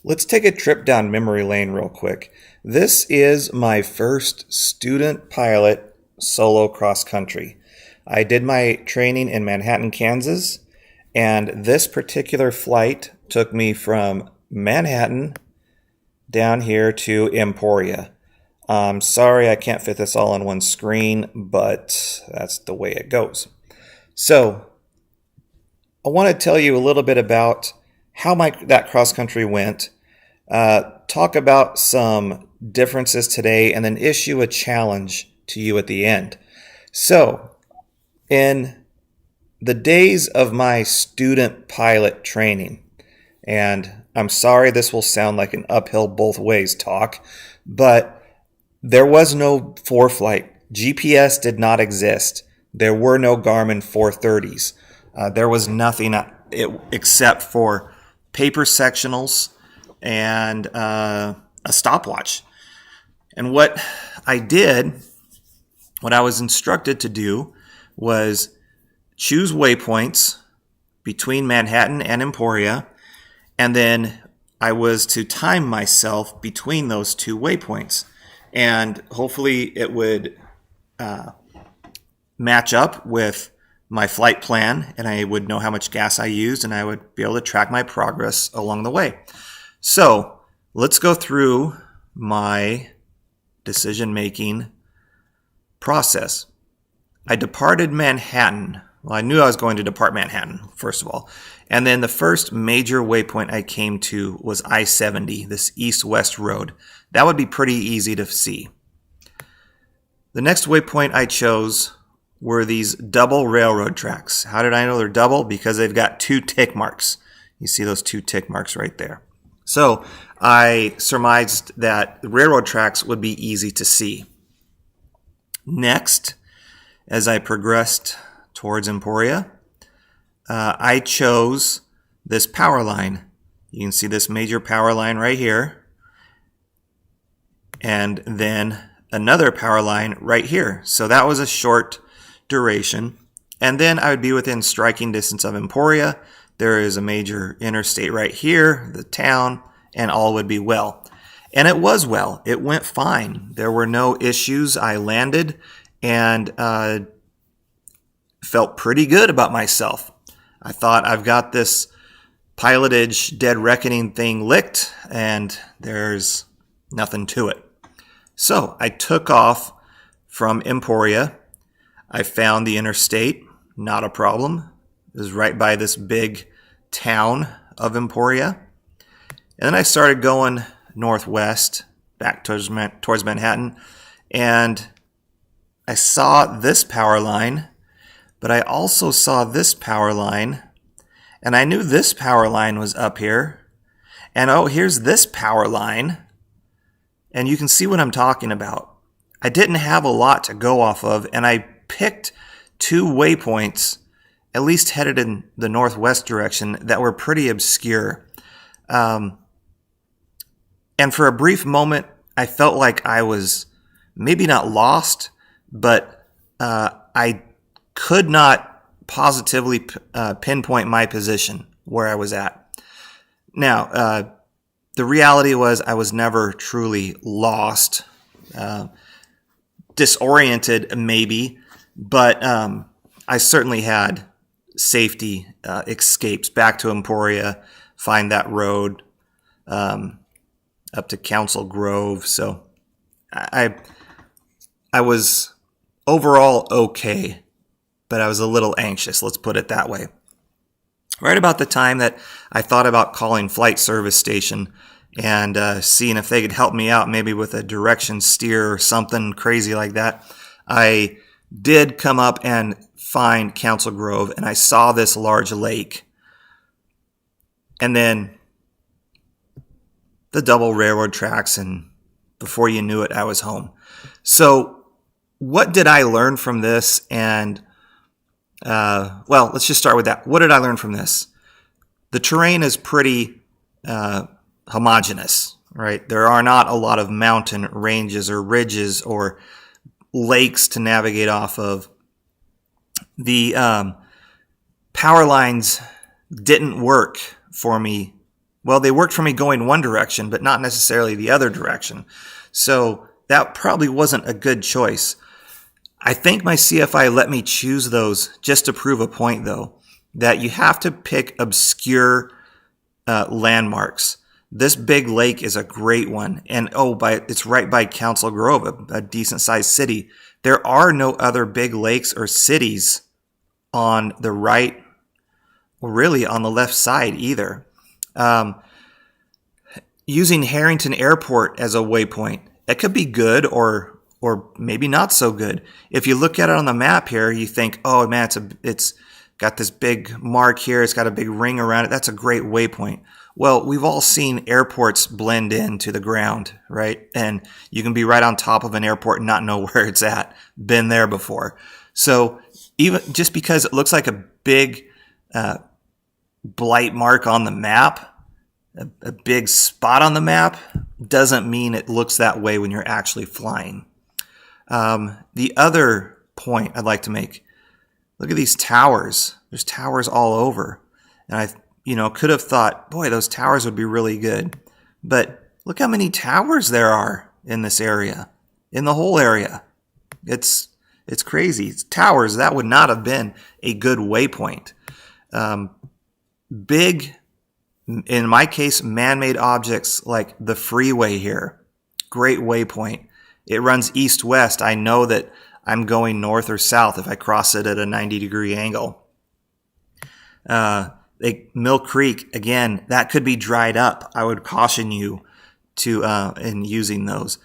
Let's take a trip down memory lane real quick. This is my first student pilot solo cross country. I did my training in Manhattan, Kansas, and this particular flight took me from Manhattan down here to Emporia. Sorry I can't fit this all on one screen, but that's the way it goes. So, I want to tell you a little bit about how that cross country went, talk about some differences today, and then issue a challenge to you at the end. So, in the days of my student pilot training, and I'm sorry this will sound like an uphill both ways talk, but there was no Foreflight. GPS did not exist. There were no Garmin 430s. There was nothing except for paper sectionals and a stopwatch. And what I was instructed to do was choose waypoints between Manhattan and Emporia, and then I was to time myself between those two waypoints. And hopefully it would match up with my flight plan, and I would know how much gas I used, and I would be able to track my progress along the way. So let's go through my decision-making process. I departed Manhattan. Well, I knew I was going to depart Manhattan, first of all. And then the first major waypoint I came to was I-70, this east-west road. That would be pretty easy to see. The next waypoint I chose were these double railroad tracks. How did I know they're double? Because they've got two tick marks. You see those two tick marks right there. So I surmised that the railroad tracks would be easy to see. Next, as I progressed towards Emporia, I chose this power line. You can see this major power line right here, and then another power line right here. So that was a short duration. And then I would be within striking distance of Emporia. There is a major interstate right here, the town, and all would be well. And it was well. It went fine. There were no issues. I landed and felt pretty good about myself. I thought, I've got this pilotage dead reckoning thing licked, and there's nothing to it. So I took off from Emporia. I found the interstate, not a problem. It was right by this big town of Emporia. And then I started going northwest, back towards Manhattan, and I saw this power line, but I also saw this power line, and I knew this power line was up here. And oh, here's this power line. And you can see what I'm talking about. I didn't have a lot to go off of, and I picked two waypoints, at least headed in the northwest direction, that were pretty obscure. And for a brief moment, I felt like I was maybe not lost, but I could not positively pinpoint my position where I was at. Now, the reality was I was never truly lost, disoriented maybe, but I certainly had safety escapes back to Emporia, find that road up to Council Grove. So I was overall okay, but I was a little anxious, let's put it that way. Right about the time that I thought about calling Flight Service Station and seeing if they could help me out, maybe with a direction steer or something crazy like that, I did come up and find Council Grove, and I saw this large lake. And then the double railroad tracks, and before you knew it, I was home. So what did I learn from this? And well, let's just start with that. What did I learn from this? The terrain is pretty homogeneous, right? There are not a lot of mountain ranges or ridges or lakes to navigate off of. The power lines didn't work for me Well, they worked for me going one direction, but not necessarily the other direction. So that probably wasn't a good choice. I think my CFI let me choose those just to prove a point, though, that you have to pick obscure landmarks. This big lake is a great one. And it's right by Council Grove, a decent sized city. There are no other big lakes or cities on the right or really on the left side either. Using Harrington Airport as a waypoint, it could be good or maybe not so good. If you look at it on the map here, you think, oh man, it's got this big mark here. It's got a big ring around it. That's a great waypoint. Well, we've all seen airports blend into the ground, right? And you can be right on top of an airport and not know where it's at. Been there before. So even just because it looks like a big blight mark on the map, a big spot on the map, doesn't mean it looks that way when you're actually flying. The other point I'd like to make, look at these towers. There's towers all over. And I could have thought, boy, those towers would be really good. But look how many towers there are in this area, in the whole area. It's crazy. It's towers, that would not have been a good waypoint. Big, in my case, man-made objects like the freeway here, great waypoint. It runs east-west. I know that I'm going north or south if I cross it at a 90-degree angle. Mill Creek, again, that could be dried up. I would caution you in using those.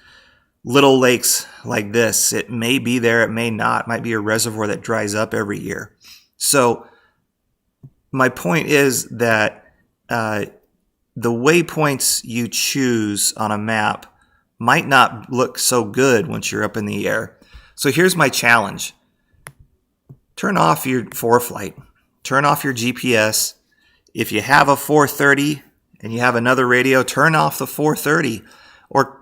Little lakes like this, it may be there, it may not. It might be a reservoir that dries up every year. So my point is that the waypoints you choose on a map might not look so good once you're up in the air. So here's my challenge. Turn off your Foreflight. Turn off your GPS. If you have a 430 and you have another radio, turn off the 430 or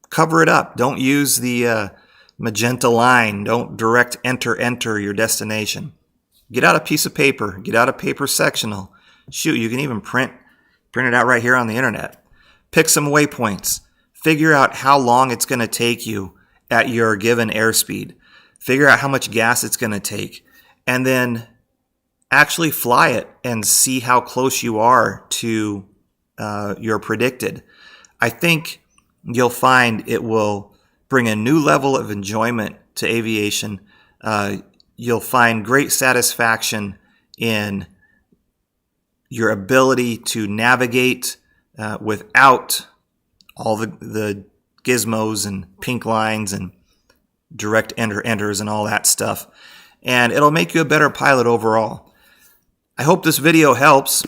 cover it up. Don't use the magenta line. Don't direct enter your destination. Get out a piece of paper. Get out a paper sectional. Shoot, you can even print it out right here on the internet. Pick some waypoints. Figure out how long it's going to take you at your given airspeed. Figure out how much gas it's going to take. And then actually fly it and see how close you are to your predicted. I think you'll find it will bring a new level of enjoyment to aviation. You'll find great satisfaction in your ability to navigate without all the gizmos and pink lines and direct enters and all that stuff. And it'll make you a better pilot overall. I hope this video helps.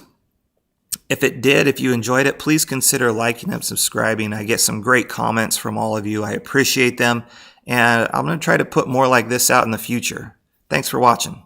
If it did, if you enjoyed it, please consider liking and subscribing. I get some great comments from all of you. I appreciate them. And I'm going to try to put more like this out in the future. Thanks for watching.